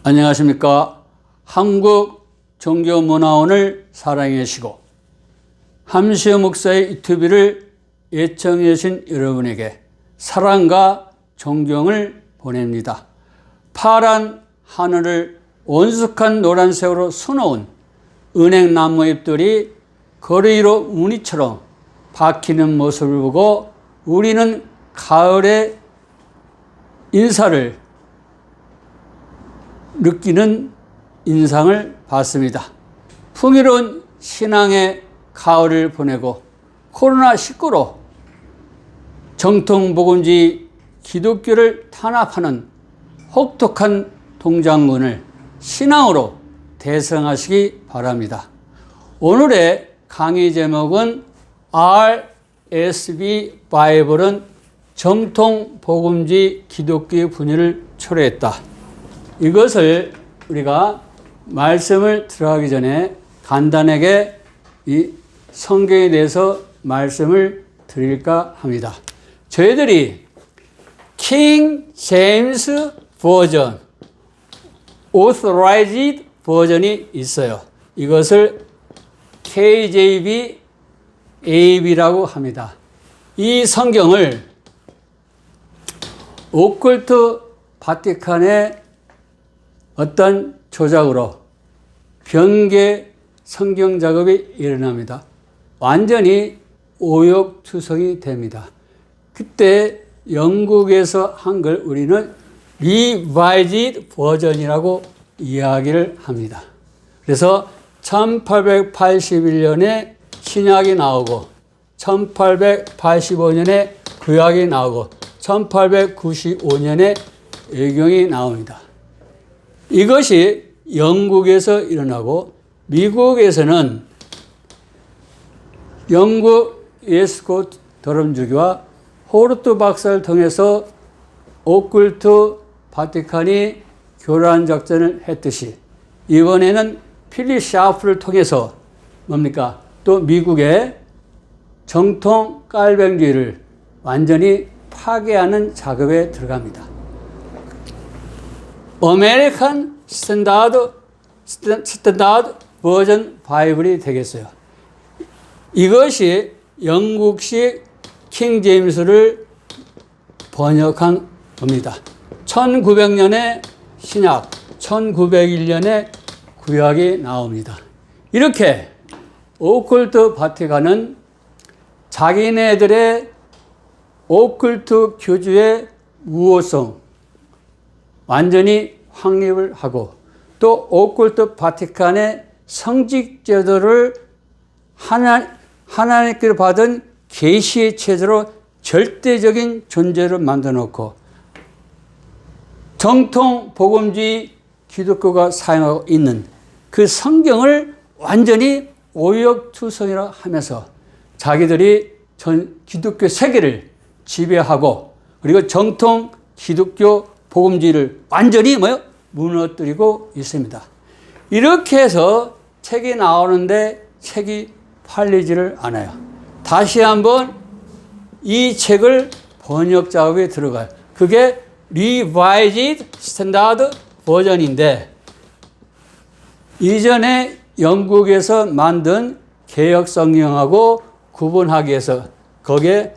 안녕하십니까. 한국종교문화원을 사랑해 주시고 함시호 목사의 유튜브를 애청해 주신 여러분에게 사랑과 존경을 보냅니다. 파란 하늘을 온숙한 노란색으로 수놓은 은행나무 잎들이 거리 위로 무늬처럼 박히는 모습을 보고 우리는 가을의 인사를 느끼는 인상을 받습니다. 풍요로운 신앙의 가을을 보내고 코로나19로 정통 복음주의 기독교를 탄압하는 혹독한 동장군을 신앙으로 대성하시기 바랍니다. 오늘의 강의 제목은 RSV 바이블은 정통 복음주의 기독교의 분열을 초래했다. 이것을 우리가 말씀을 들어가기 전에 간단하게 이 성경에 대해서 말씀을 드릴까 합니다. 저희들이 킹 제임스 버전, Authorized 버전이 있어요. 이것을 KJV, AB라고 합니다. 이 성경을 오컬트 바티칸의 어떤 조작으로 변개 성경 작업이 일어납니다. 완전히 오역투성이 됩니다. 그때 영국에서 한 걸 우리는 리바이즈드 버전이라고 이야기를 합니다. 그래서 1881년에 신약이 나오고 1885년에 구약이 나오고 1895년에 예경이 나옵니다. 이것이 영국에서 일어나고 미국에서는 영국 웨스코트 더럼주교와 호르트 박사를 통해서 오컬트 바티칸이 교란 작전을 했듯이 이번에는 필립 샤프를 통해서 뭡니까? 또 미국의 정통 깔뱅주의를 완전히 파괴하는 작업에 들어갑니다. 아메리칸 스탠다드 버전 바이블이 되겠어요. 이것이 영국식 킹 제임스를 번역한 겁니다. 1900년에 신약, 1901년에 구약이 나옵니다. 이렇게 오컬트 바티칸은 자기네들의 오컬트 교주의 우호성 완전히 확립을 하고 또 오컬트 바티칸의 성직 제도를 하나님께로 받은 계시의 체제로 절대적인 존재를 만들어 놓고 정통 복음주의 기독교가 사용하고 있는 그 성경을 완전히 오역투성이라 하면서 자기들이 전 기독교 세계를 지배하고 그리고 정통 기독교 복음주의를 완전히 무너뜨리고 있습니다. 이렇게 해서 책이 나오는데 책이 팔리지를 않아요. 다시 한번 이 책을 번역 작업에 들어가요. 그게 Revised Standard 버전인데 이전에 영국에서 만든 개역 성경하고 구분하기 위해서 거기에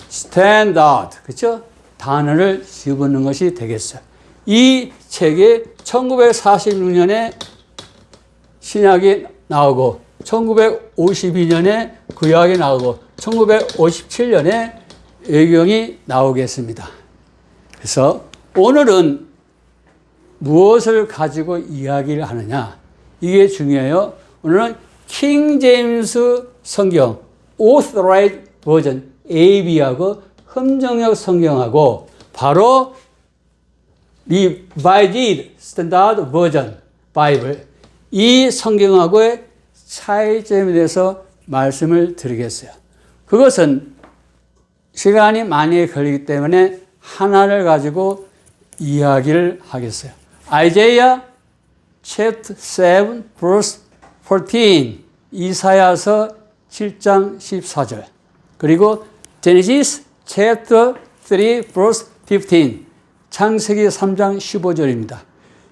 Standard, 그렇죠? 단어를 집어넣는 것이 되겠어요. 이 책이 1946년에 신약이 나오고 1952년에 구약이 나오고 1957년에 예경이 나오겠습니다. 그래서 오늘은 무엇을 가지고 이야기를 하느냐 이게 중요해요. 오늘은 킹 제임스 성경 Authorized 버전 AB하고 흠정역 성경하고 바로 Revised Standard 버전 바이블 이 성경하고의 차이점에 대해서 말씀을 드리겠어요. 그것은 시간이 많이 걸리기 때문에 하나를 가지고 이야기를 하겠어요. 아이자야 chapter 7 verse 14 이사야서 7장 14절 그리고 Genesis chapter 3 verse 15 창세기 3장 15절입니다.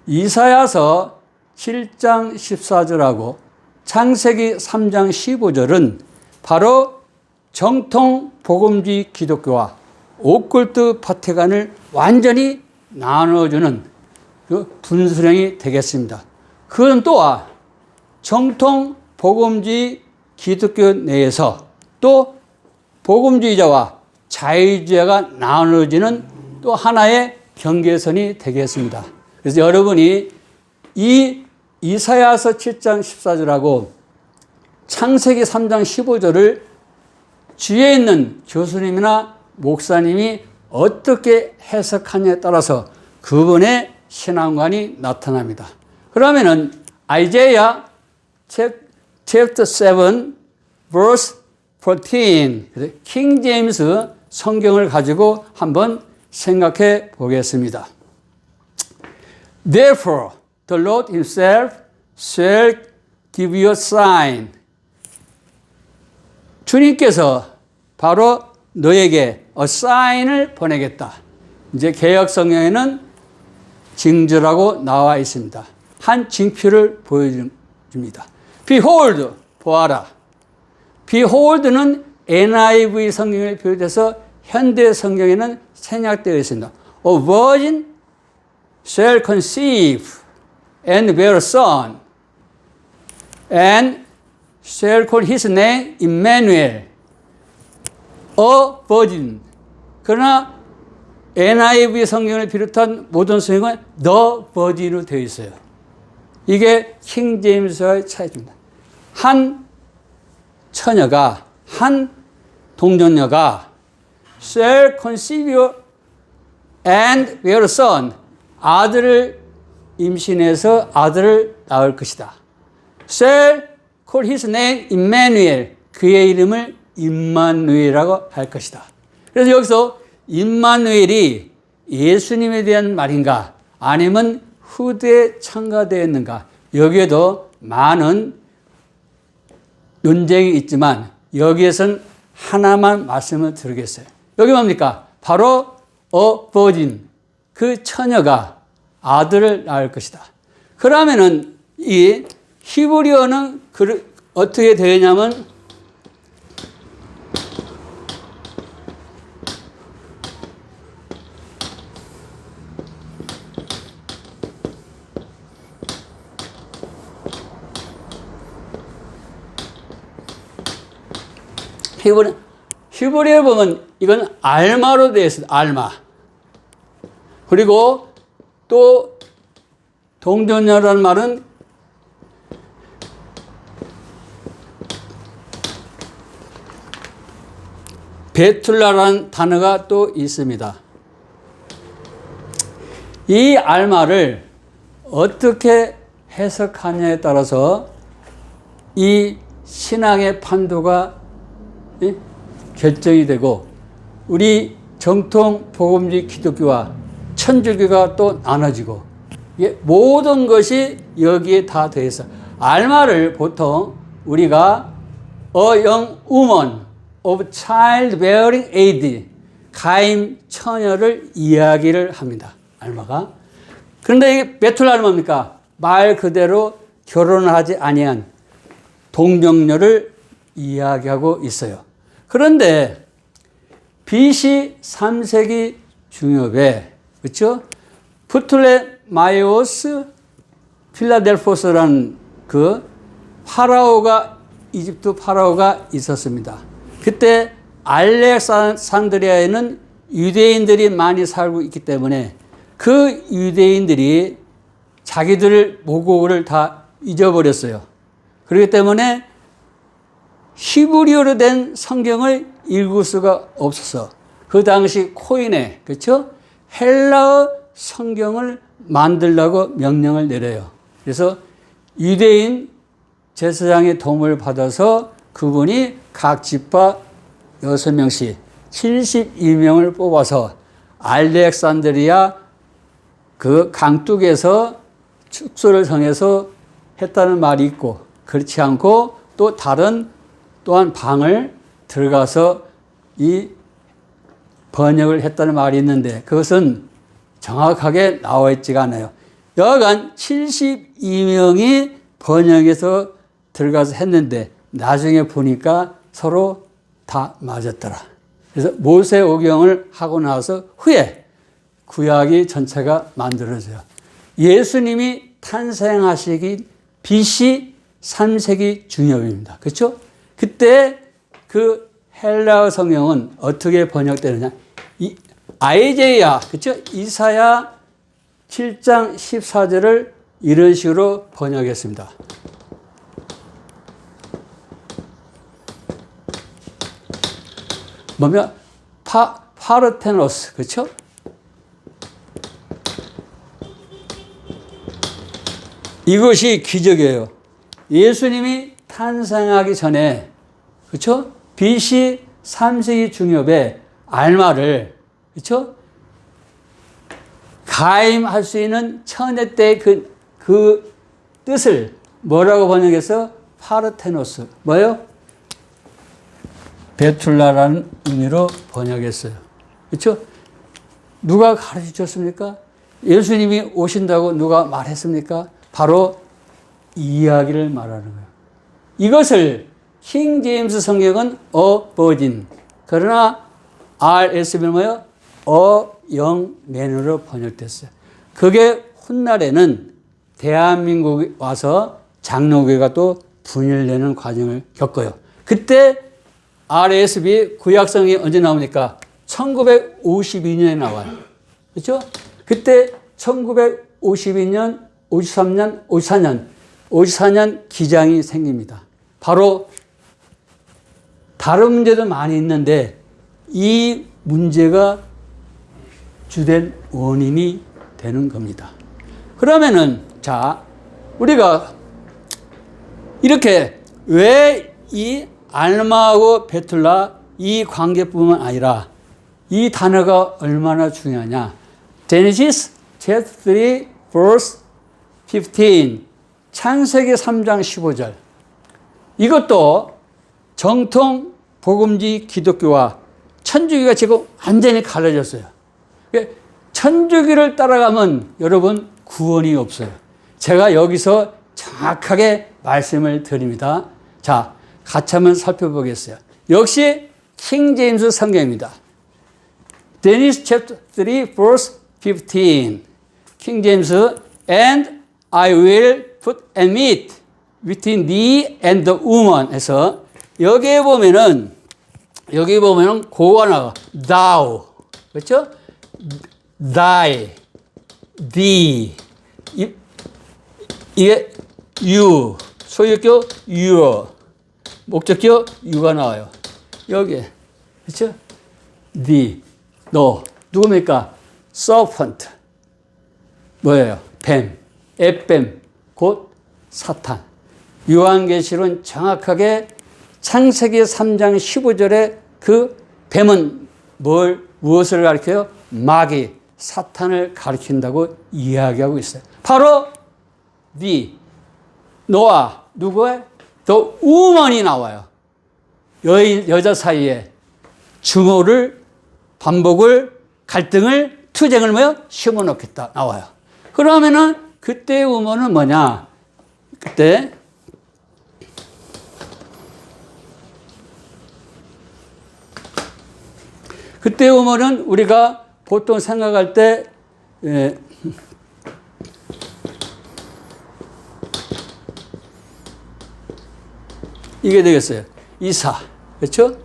이사야서 7장 14절하고 창세기 3장 15절은 바로 정통 복음주의 기독교와 오컬트 파티간을 완전히 나눠주는 그 분수령이 되겠습니다. 그건 또한 정통 복음주의 기독교 내에서 또 복음주의자와 자유주의자가 나눠지는 또 하나의 경계선이 되겠습니다. 그래서 여러분이 이 이사야서 7장 14절하고 창세기 3장 15절을 주위에 있는 교수님이나 목사님이 어떻게 해석하냐에 따라서 그분의 신앙관이 나타납니다. 그러면은 아이자야 chapter 7 verse 14 킹 제임스 성경을 가지고 한번 생각해 보겠습니다. Therefore the Lord himself shall give you a sign. 주님께서 바로 너에게 a sign을 보내겠다. 이제 개역 성경에는 징조라고 나와 있습니다. 한 징표를 보여줍니다. Behold, 보아라. Behold는 NIV 성경을 비롯해서 현대 성경에는 생략되어 있습니다. A virgin shall conceive and bear a son, and shall call his name Emmanuel. A virgin. 그러나 NIV 성경을 비롯한 모든 성경은 the virgin으로 되어 있어요. 이게 킹 제임스와의 차이입니다. 한 처녀가, 한 동정녀가 shall conceive and bear a son. 아들을 임신해서 아들을 낳을 것이다. shall call his name Emmanuel. 그의 이름을 임마누엘이라고 할 것이다. 그래서 여기서 임마누엘이 예수님에 대한 말인가 아니면 후대에 첨가되었는가 여기에도 많은 논쟁이 있지만 여기에선 하나만 말씀을 드리겠어요. 여기 뭡니까? 바로 virgin, 그 처녀가 아들을 낳을 것이다. 그러면은 이 히브리어는 어떻게 되냐면 히브리어에 보면 이건 알마로 되어 있어요. 알마. 그리고 또 동정녀라는 말은 베툴라라는 단어가 또 있습니다. 이 알마를 어떻게 해석하냐에 따라서 이 신앙의 판도가 결정이 되고 우리 정통 복음주의 기독교와 천주교가 또 나눠지고 모든 것이 여기에 다 되어 있어. 알마를 보통 우리가 a young woman of childbearing age, 가임 처녀를 이야기를 합니다. 알마가. 그런데 이 베툴라는 뭡니까? 말 그대로 결혼을 하지 아니한 동정녀를 이야기하고 있어요. 그런데 BC 3세기 중엽에 그렇죠? 프톨레마이오스 필라델포스라는 그 파라오가 이집트 파라오가 있었습니다. 그때 알렉산드리아에는 유대인들이 많이 살고 있기 때문에 그 유대인들이 자기들 모국을 다 잊어버렸어요. 그렇기 때문에 히브리어로 된 성경을 읽을 수가 없어서 그 당시 코인에 그렇죠? 헬라어 성경을 만들라고 명령을 내려요. 그래서 유대인 제사장의 도움을 받아서 그분이 각 지파 6명씩 72명을 뽑아서 알렉산드리아 그 강둑에서 축소를 정해서 했다는 말이 있고 그렇지 않고 또 다른 또한 방을 들어가서 이 번역을 했다는 말이 있는데 그것은 정확하게 나와 있지가 않아요. 여하간 72명이 번역해서 들어가서 했는데 나중에 보니까 서로 다 맞았더라. 그래서 모세오경을 하고 나서 후에 구약이 전체가 만들어져요. 예수님이 탄생하시기 BC 3세기 중엽입니다. 그렇죠? 그때 그 헬라어 성경은 어떻게 번역되느냐? 아이제야, 그렇죠? 이사야 7장 14절을 이런 식으로 번역했습니다. 뭐냐? 파르테노스, 그렇죠? 이것이 기적이에요. 예수님이 탄생하기 전에, 그렇죠? BC 3세기 중엽에 알마를, 그렇죠? 가임할 수 있는 천의 때 그 뜻을 뭐라고 번역해서 파르테노스, 뭐예요? 베툴라라는 의미로 번역했어요. 그렇죠? 누가 가르쳐 줬습니까? 예수님이 오신다고 누가 말했습니까? 바로 이 이야기를 말하는 거예요. 이것을 킹 제임스 성경은 a virgin, 그러나 RSV는 뭐예요? a young man으로 번역됐어요. 그게 훗날에는 대한민국에 와서 장로교회가 또 분열되는 과정을 겪어요. 그때 RSV 구약성이 언제 나옵니까? 1952년에 나와요. 그렇죠? 그때 1952년, 53년, 54년 기장이 생깁니다. 바로 다른 문제도 많이 있는데 이 문제가 주된 원인이 되는 겁니다. 그러면은 자, 우리가 이렇게 왜 이 알마하고 베툴라 이 관계뿐만 아니라 이 단어가 얼마나 중요하냐. Genesis chapter 3 verse 15 창세기 3장 15절. 이것도 정통 복음지 기독교와 천주교가 지금 완전히 갈라졌어요. 천주교를 따라가면 여러분 구원이 없어요. 제가 여기서 정확하게 말씀을 드립니다. 자, 같이 한번 살펴보겠어요. 역시 킹 제임스 성경입니다. Genesis chapter 3 verse 15 킹 제임스 And I will put enmity between thee and the woman 해서 여기에 보면은 고가 나와. thou. 그렇죠? thy, thee. 이게 you. 소유격 your. 목적격 you가 나와요. 여기. 그렇죠? thee. 너. 누굽니까? serpent. 뭐예요? 뱀. 앱뱀. 곧 사탄. 요한계시록은 정확하게 창세기 3장 15절에 그 뱀은 무엇을 가리켜요? 마귀, 사탄을 가리킨다고 이야기하고 있어요. 바로 너와 누구의? 더 우먼이 나와요. 여자 사이에 증오를, 반복을, 갈등을, 투쟁을 뭐요? 심어놓겠다 나와요. 그러면은 그때의 우먼은 뭐냐? 그때 우먼은 우리가 보통 생각할 때 이게 되겠어요. 이사. 그렇죠?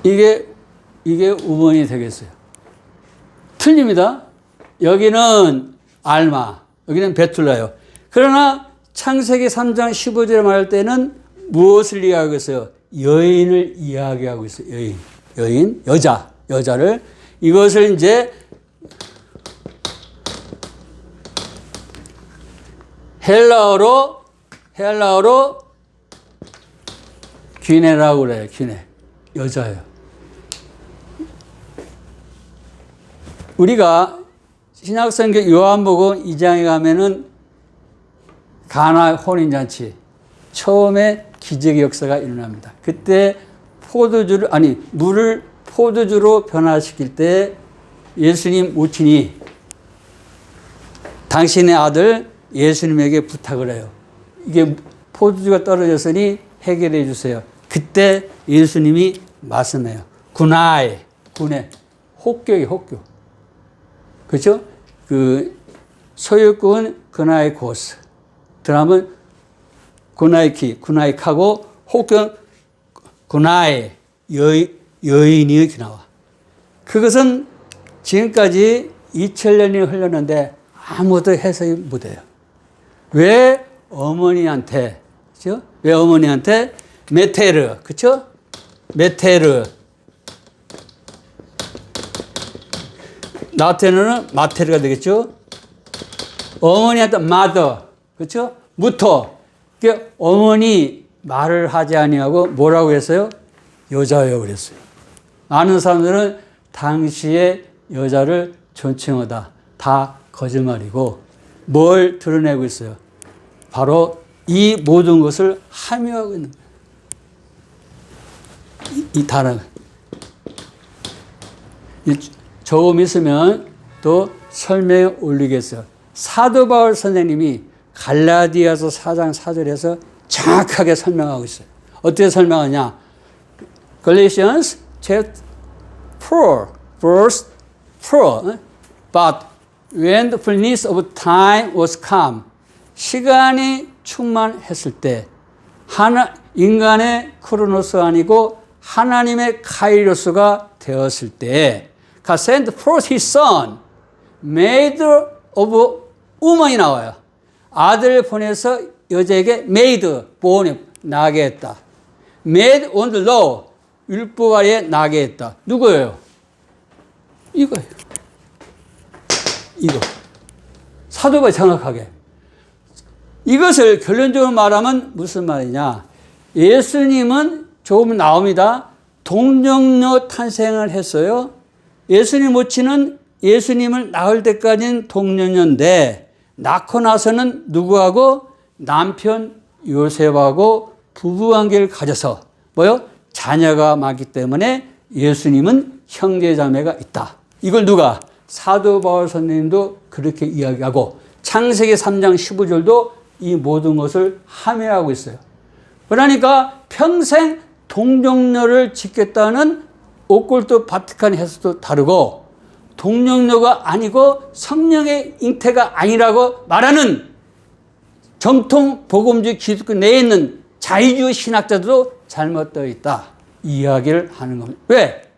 이게 우먼이 되겠어요. 틀립니다. 여기는 알마, 여기는 베툴라요. 그러나 창세기 3장 15절에 말할 때는 무엇을 이야기하고 있어요? 여인을 이야기하고 있어요. 여인, 여자를. 이것을 이제 헬라어로 귀네라고 그래요. 귀네. 여자예요. 우리가 신약성경 요한복음 2장에 가면은 가나 혼인잔치 처음에 기적의 역사가 일어납니다. 그때 물을 포도주로 변화시킬 때 예수님 모친이 당신의 아들 예수님에게 부탁을 해요. 이게 포도주가 떨어졌으니 해결해 주세요. 그때 예수님이 말씀해요. 군아이, 군에 혹교이 혹교. 그렇죠? 그 소유꾼 군아이 고스. 드라마는 군아이키, 군아이카고 혹교 군아이 여인이 이렇게 나와. 그것은 지금까지 2000년이 흘렀는데 아무도 해석이 못해요. 왜 어머니한테, 그죠? 왜 어머니한테 메테르, 그쵸? 메테르. 라틴어는 마테르가 되겠죠? 어머니한테 mother, 그쵸? 무토. 그러니까 어머니 말을 하지 아니하고 뭐라고 했어요? 여자예요, 그랬어요. 많은 사람들은 당시의 여자를 존칭하다. 다 거짓말이고 뭘 드러내고 있어요? 바로 이 모든 것을 함유하고 있는 거예요. 이 단어가. 조금 있으면 또 설명에 올리겠어요. 사도 바울 선생님이 갈라디아서 4장 4절에서 정확하게 설명하고 있어요. 어떻게 설명하냐? Galatians chapter 4, verse 4. But when the fullness of time was come, 시간이 충만했을 때, 인간의 크로노스가 아니고 하나님의 카이로스가 되었을 때, God sent forth his son, made of woman이 나와요. 아들을 보내서 여자에게 made, born, 나게 했다. made on the law, 율법 아래에 나게 했다. 누구예요? 이거예요. 이거. 사도가 정확하게. 이것을 결론적으로 말하면 무슨 말이냐. 예수님은 조금 나옵니다. 동정녀 탄생을 했어요. 예수님 모친은 예수님을 낳을 때까지는 동정녀인데 낳고 나서는 누구하고? 남편 요셉하고 부부관계를 가져서 뭐요? 자녀가 많기 때문에 예수님은 형제자매가 있다. 이걸 누가? 사도 바울 선생님도 그렇게 이야기하고 창세기 3장 15절도 이 모든 것을 함유하고 있어요. 그러니까 평생 동정녀를 짓겠다는 오컬트 바티칸 해석도 다르고 동정녀가 아니고 성령의 잉태가 아니라고 말하는 정통 복음주의 기독교 내에 있는 자유주의 신학자들도 잘못되어 있다. 이 이야기를 하는 겁니다. 왜?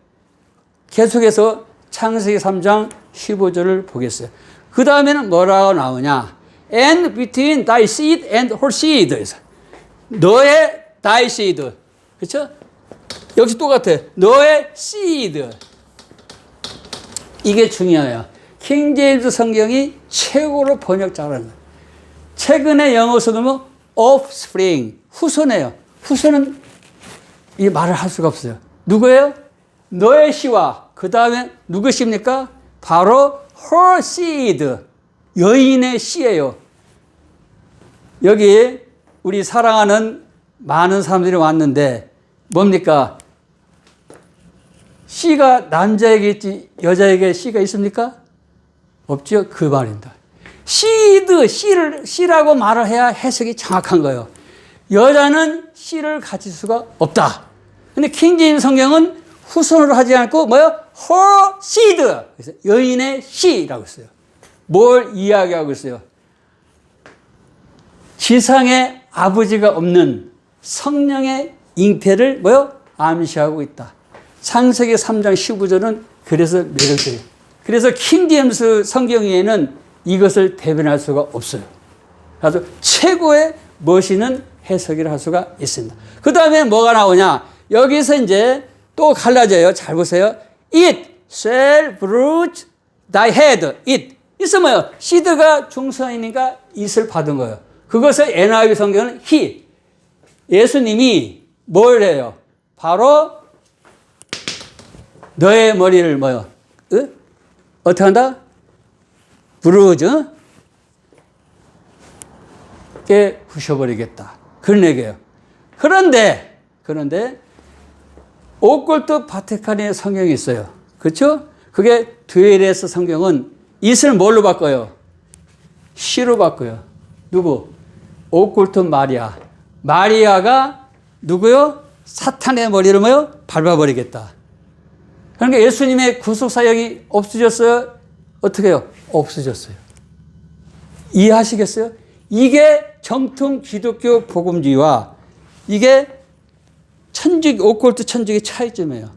계속해서 창세기 3장 15절을 보겠어요. 그 다음에는 뭐라고 나오냐. And between thy seed and her seed. 너의 thy seed. 그렇죠? 역시 똑같아. 너의 seed. 이게 중요해요. 킹제임스 성경이 최고로 번역 잘하는 거예요. 최근에 영어 쓰면 offspring, 후손이에요. 후손은 이 말을 할 수가 없어요. 누구예요? 너의 씨와 그 다음에 누구 씨입니까? 바로 her seed, 여인의 씨예요. 여기 우리 사랑하는 많은 사람들이 왔는데 뭡니까? 씨가 남자에게 있지 여자에게 씨가 있습니까? 없죠? 그 말입니다. 씨드, 씨라고 말을 해야 해석이 정확한 거예요. 여자는 씨를 가질 수가 없다. 근데 킹제임스 성경은 후손으로 하지 않고 뭐요? her seed. 그래서 여인의 씨라고 했어요. 뭘 이야기하고 있어요? 지상에 아버지가 없는 성령의 잉태를 뭐요? 암시하고 있다. 창세기 3장 19절은 그래서 매력적이에요. 그래서 킹제임스 성경에는 이것을 대변할 수가 없어요. 그래서 최고의 멋있는 해석을 할 수가 있습니다. 그 다음에 뭐가 나오냐? 여기서 이제 또 갈라져요. 잘 보세요. It shall bruise thy head. It. 있어 뭐요? 시드가 중성이니까 it을 받은 거예요. 그것을 NIV 성경은 he. 예수님이 뭘 해요? 바로 너의 머리를 뭐요? 어떻게 한다? bruise. 깨 부셔버리겠다. 그런 얘기예요. 그런데 오컬트 바티칸의 성경이 있어요. 그렇죠? 그게 드웨레스 성경은 it을 뭘로 바꿔요? she로 바꿔요. 누구? 오kul트 마리아. 마리아가 누구요? 사탄의 머리를 뭐요? 밟아버리겠다. 그러니까 예수님의 구속 사역이 없어졌어요? 어떻게 해요? 없어졌어요. 이해하시겠어요? 이게 정통 기독교 복음주의와 이게 오컬트 천주교 차이점이에요.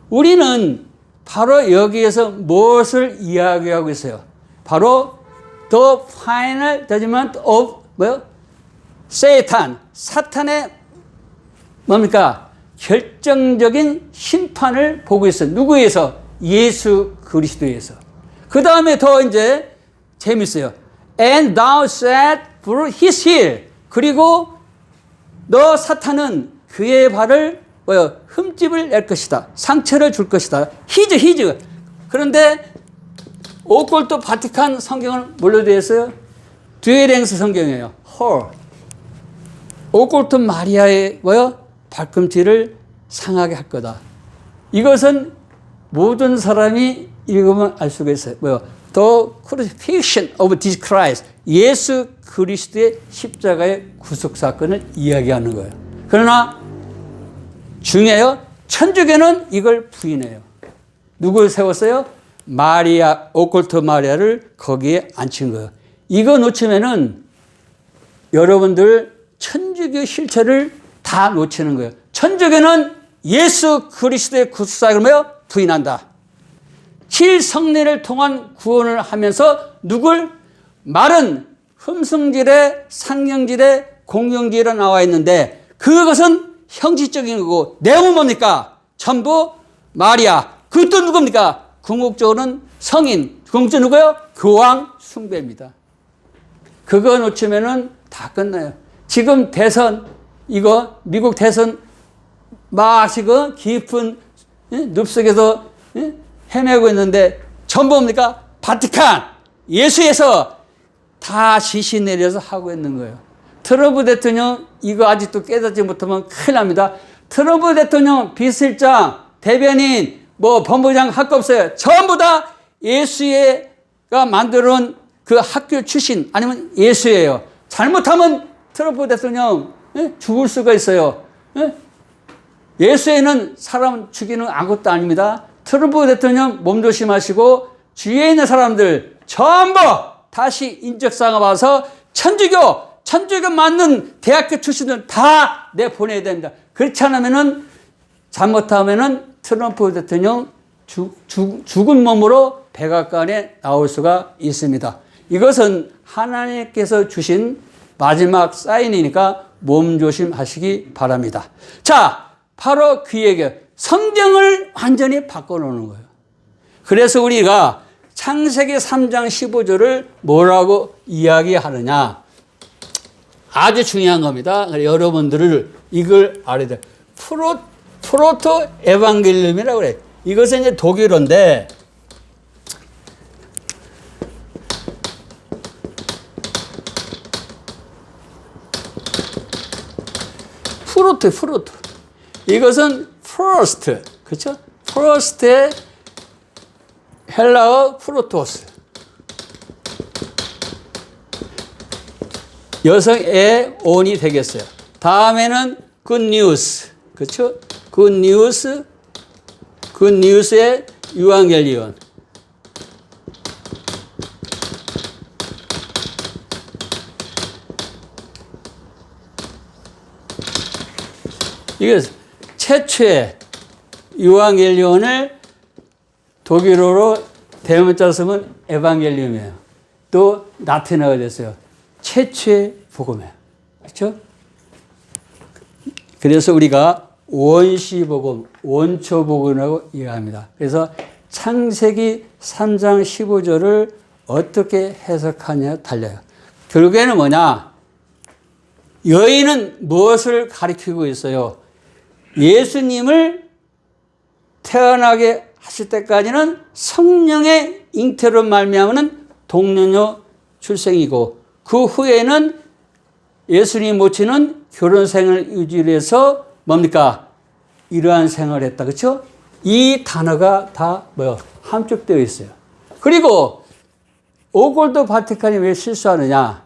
우리는 바로 여기에서 무엇을 이야기하고 있어요? 바로 the final judgment of 뭐요? Satan. 사탄의 뭡니까? 결정적인 심판을 보고 있어요. 누구에서? 예수 그리스도에서. 그 다음에 더 이제 재밌어요. And thou shalt bruise his heel. 그리고 너 사탄은 그의 발을 뭐요? 흠집을 낼 것이다. 상처를 줄 것이다. his. 그런데 오컬트 바티칸 성경은 뭘로 되어 있어요? 듀에랭스 성경이에요. her. 오컬트 마리아의 뭐요? 발꿈치를 상하게 할 거다. 이것은 모든 사람이 읽으면 알 수가 있어요. 뭐요? The crucifixion of Jesus Christ. 예수 그리스도의 십자가의 구속 사건을 이야기하는 거예요. 그러나 중요해요. 천주교는 이걸 부인해요. 누굴 세웠어요? 마리아, 오컬트 마리아를 거기에 앉힌 거예요. 이거 놓치면은 여러분들 천주교 실체를 다 놓치는 거예요. 천주교는 예수 그리스도의 구속사역을 뭐요? 부인한다. 칠성례를 통한 구원을 하면서 누굴? 말은 흠성질에 상경질에 공경질에 나와 있는데 그것은 형식적인 거고 내용은 뭡니까? 전부 마리아. 그것도 누굽니까? 궁극적으로는 성인. 궁극적으로 누구요? 교황 숭배입니다. 그거 놓치면은 다 끝나요. 지금 대선 이거 미국 대선 막 지금 깊은 늪속에서 헤매고 있는데 전부 뭡니까? 바티칸, 예수에서 다 지시 내려서 하고 있는 거예요. 트럼프 대통령 이거 아직도 깨닫지 못하면 큰일 납니다. 트럼프 대통령 비서실장, 대변인, 뭐 본부장 할 거 없어요. 전부 다 예수가 만들어놓은 그 학교 출신 아니면 예수예요. 잘못하면 트럼프 대통령 죽을 수가 있어요. 예수에는 사람 죽이는 아무것도 아닙니다. 트럼프 대통령 몸조심하시고 주위에 있는 사람들 전부 다시 인적사항을 봐서 천주교 맞는 대학교 출신들 다 내보내야 됩니다. 그렇지 않으면은 잘못하면은 트럼프 대통령 죽은 몸으로 백악관에 나올 수가 있습니다. 이것은 하나님께서 주신 마지막 사인이니까 몸조심하시기 바랍니다. 자, 바로 그 얘기예요. 성경을 완전히 바꿔놓는 거예요. 그래서 우리가 창세기 3장 15절을 뭐라고 이야기하느냐. 아주 중요한 겁니다. 여러분들을 이걸 알아야 돼요. 프로토 에반겔리움이라고 그래요. 이것은 이제 독일어인데 프로토. 이것은 first, 그렇죠? first의 헬라어 프로토스. 여성의 온이 되겠어요. 다음에는 good news, 그렇죠? good news의 유앙겔리온. 이게 최초의 유앙겔리온을 독일어로 대문자로 쓰면 에반겔리움이에요. 또 라틴어가 됐어요. 최초의 복음이에요. 그렇죠? 그래서 우리가 원시복음, 원초복음이라고 이해합니다. 그래서 창세기 3장 15절을 어떻게 해석하냐에 달려요. 결국에는 뭐냐? 여인은 무엇을 가리키고 있어요? 예수님을 태어나게 하실 때까지는 성령의 잉태로 말미암는 동년녀 출생이고 그 후에는 예수님 모친은 결혼 생을 유지해서 뭡니까? 이러한 생활을 했다. 그렇죠? 이 단어가 다 뭐요? 함축되어 있어요. 그리고 오골도 바티칸이 왜 실수하느냐?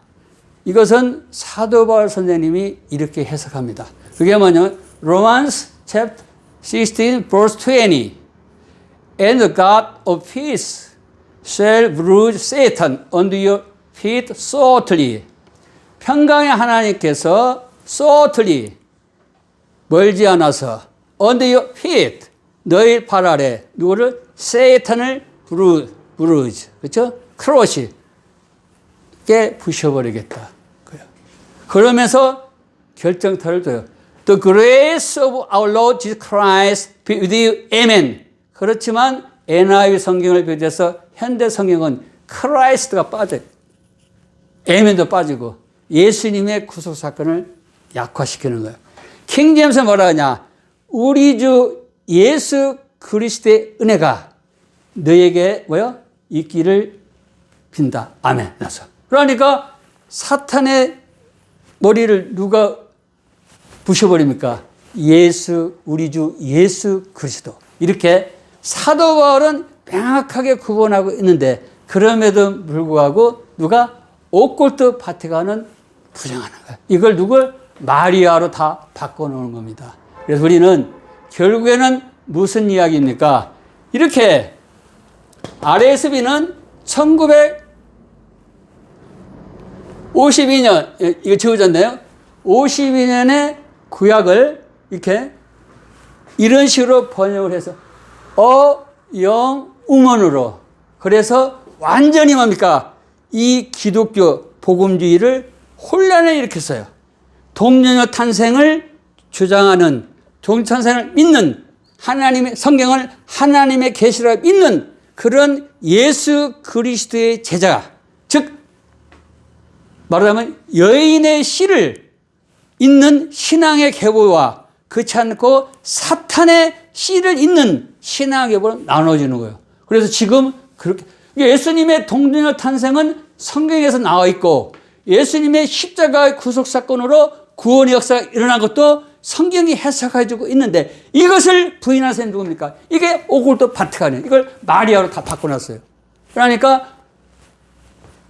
이것은 사도 바울 선생님이 이렇게 해석합니다. 그게 뭐냐면 Romans chapter 16 verse 20 And the God of peace shall bruise Satan under your feet shortly. 평강의 하나님께서 shortly 멀지 않아서 under your feet 너희 발 아래 누구를 세탄을 bruise 그렇죠? 크로시 깨 부셔버리겠다. 그러면서 결정타를 둬요. The grace of our Lord Jesus Christ be with you. Amen. 그렇지만 NIV 성경을 비롯해서 현대 성경은 크라이스트가 빠져요. 에멘도 빠지고 예수님의 구속 사건을 약화시키는 거예요. 킹제임스 뭐라 하냐? 우리 주 예수 그리스도의 은혜가 너에게 뭐요? 있기를 빈다. 아멘. 그러니까 사탄의 머리를 누가 부셔버립니까? 우리 주 예수 그리스도. 이렇게 사도 바울은 명확하게 구분하고 있는데 그럼에도 불구하고 누가 오골도 바티칸은 부정하는 거예요. 이걸 누굴? 마리아로 다 바꿔놓은 겁니다. 그래서 우리는 결국에는 무슨 이야기입니까? 이렇게 RSB는 1952년, 이거 지워졌네요. 52년에 구약을 이렇게 이런 식으로 번역을 해서 영음원으로 그래서 완전히 뭡니까? 이 기독교 복음주의를 혼란에 일으켰어요. 동정녀 탄생을 주장하는 동탄생을 믿는 하나님의 성경을 하나님의 계시라고 믿는 그런 예수 그리스도의 제자, 즉 말하자면 여인의 씨를 잇는 신앙의 계보와 그렇지 않고 사탄의 씨를 잇는 신앙의 계보로 나눠지는 거예요. 그래서 지금 그렇게 예수님의 동정녀 탄생은 성경에서 나와 있고 예수님의 십자가의 구속 사건으로 구원의 역사가 일어난 것도 성경이 해석해주고 있는데 이것을 부인하는 사람이 누굽니까? 이게 오골도 바티칸이에요. 이걸 마리아로 다 바꿔놨어요. 그러니까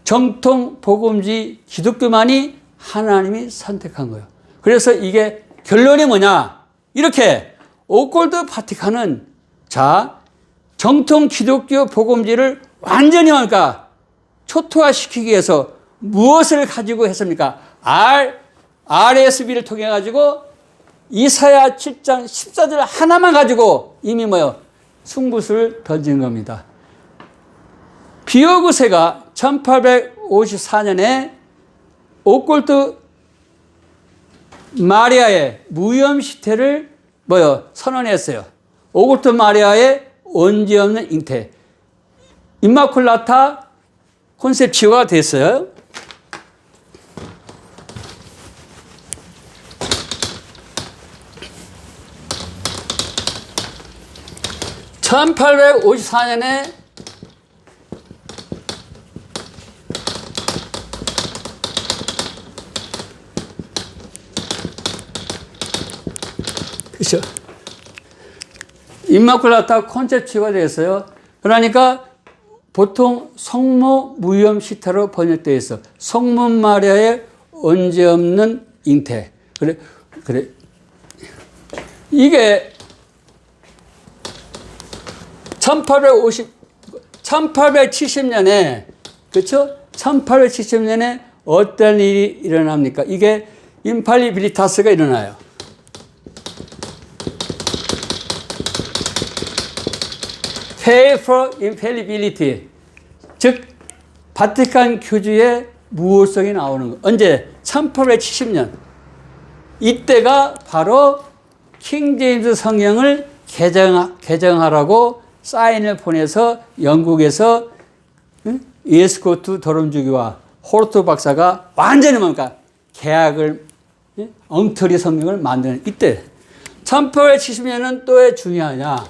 정통 복음주의 기독교만이 하나님이 선택한 거예요. 그래서 이게 결론이 뭐냐? 이렇게 오골도 바티칸은 자 정통 기독교 복음주의를 완전히 뭡니까? 초토화시키기 위해서 무엇을 가지고 했습니까? RSB를 통해 가지고 이사야 7장 14절 하나만 가지고 이미 뭐요? 승부수를 던진 겁니다. 비오그세가 1854년에 오골도 마리아의 무염시태를 뭐요? 선언했어요. 오골도 마리아의 원죄 없는 잉태. 임마쿨라타 콘셉치오가 됐어요. (1854년에) 그렇죠. 임마쿨라타 콘셉치오가 됐어요. 그러니까 보통 성모 무염시태로 번역되어 있어. 성모 마리아의 언제 없는 잉태. 그래. 이게 1870년에, 그렇죠? 1870년에 어떤 일이 일어납니까? 이게 인팔리빌리타스가 일어나요. Paper Infallibility, 즉 바티칸 교주의 무효성이 나오는 거. 언제? 1870년. 이때가 바로 킹제임스 성경을 개정하라고 사인을 보내서 영국에서 예스코트 도름주기와 호르트 박사가 완전히 뭡니까? 계약을 엉터리 성경을 만드는 이때. 1870년은 또 왜 중요하냐?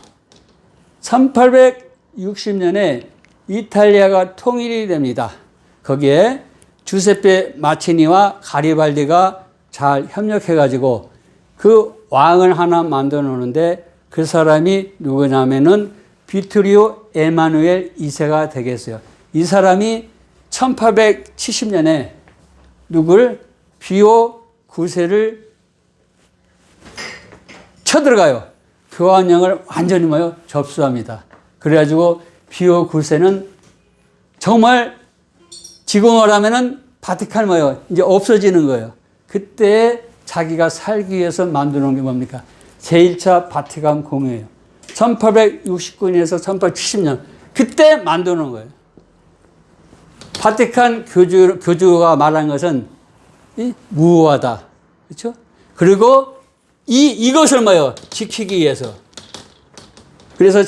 1860년에 이탈리아가 통일이 됩니다. 거기에 주세페 마치니와 가리발디가 잘 협력해가지고 그 왕을 하나 만들어 놓는데 그 사람이 누구냐면은 비토리오 에마누엘 2세가 되겠어요. 이 사람이 1870년에 누굴? 비오 9세를 쳐들어가요. 교황령을 완전히 뭐요? 접수합니다. 그래가지고 비오 9세는 정말 지금으로 하면은 바티칸 뭐요? 이제 없어지는 거예요. 그때 자기가 살기 위해서 만들어 놓은 게 뭡니까? 제1차 바티칸 공회예요. 1869년에서 1870년. 그때 만들어 놓은 거예요. 바티칸 교주가 말한 것은 무효하다. 그렇죠? 그리고 이것을 뭐요? 지키기 위해서. 그래서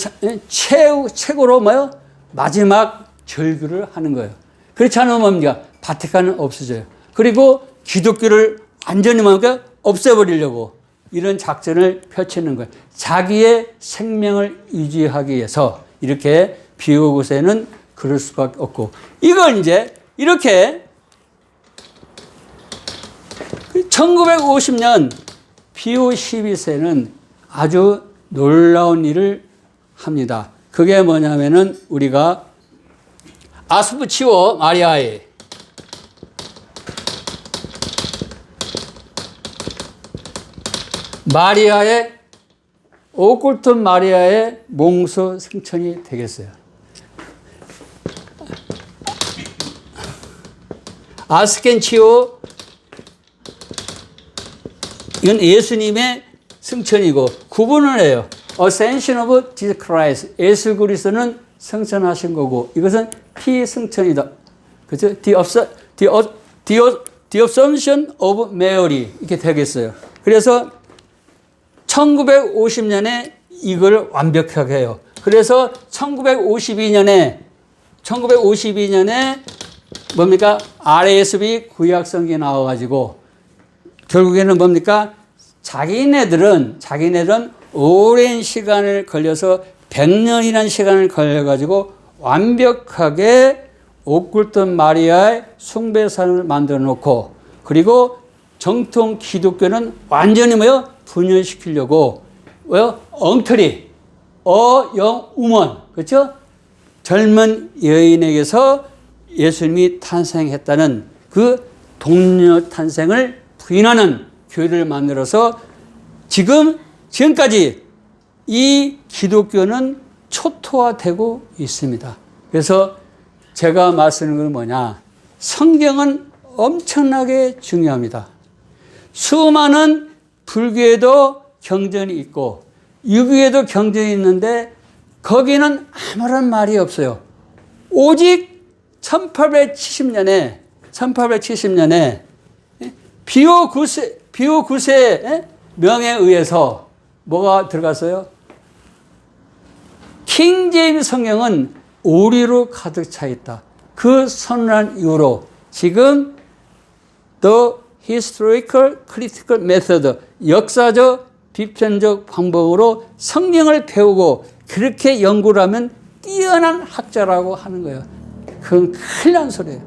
최고로 뭐요? 마지막 절규를 하는 거예요. 그렇지 않으면 뭡니까? 바티칸은 없어져요. 그리고 기독교를 완전히 뭡니까? 없애버리려고 이런 작전을 펼치는 거예요. 자기의 생명을 유지하기 위해서 이렇게 비오 9세는 그럴 수밖에 없고, 이걸 이제 이렇게 1950년 비오 12세는 아주 놀라운 일을 합니다. 그게 뭐냐면은 우리가 아스푸치오 마리아의 오쿨트 마리아의 몽소 승천이 되겠어요. 아스켄치오 이건 예수님의 승천이고 구분을 해요. Ascension of Jesus Christ. 예수 그리스도는 승천하신 거고 이것은 피승천이다. 그죠? The Assumption of Mary 이렇게 되겠어요. 그래서 1950년에 이걸 완벽하게 해요. 그래서 1952년에 뭡니까? RSV 구약성경이 나와가지고 결국에는 뭡니까? 자기네들은 오랜 시간을 걸려서 100년이라는 시간을 걸려가지고 완벽하게 오쿨트 마리아의 숭배산을 만들어 놓고 그리고 정통 기독교는 완전히 뭐요? 분열시키려고 뭐요? 엉터리, 어영 우먼, 그렇죠? 젊은 여인에게서 예수님이 탄생했다는 그 동료 탄생을 부인하는 교회를 만들어서 지금까지 이 기독교는 초토화되고 있습니다. 그래서 제가 말씀드리는 건 뭐냐? 성경은 엄청나게 중요합니다. 수많은 불교에도 경전이 있고 유교에도 경전이 있는데 거기는 아무런 말이 없어요. 오직 1870년에 비오 9세의 명에 의해서 뭐가 들어갔어요? 킹 제임스 성경은 오류로 가득 차 있다. 그 선언한 이후로 지금 The Historical Critical Method, 역사적 비판적 방법으로 성경을 배우고 그렇게 연구를 하면 뛰어난 학자라고 하는 거예요. 그건 큰일 난 소리예요.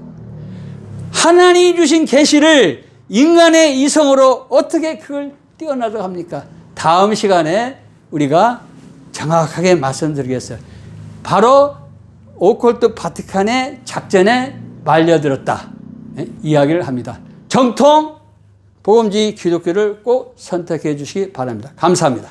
하나님이 주신 계시를 인간의 이성으로 어떻게 그걸 뛰어나다고 합니까? 다음 시간에 우리가 정확하게 말씀드리겠어요. 바로 오컬트 바티칸의 작전에 말려들었다. 이야기를 합니다. 정통 복음주의 기독교를 꼭 선택해 주시기 바랍니다. 감사합니다.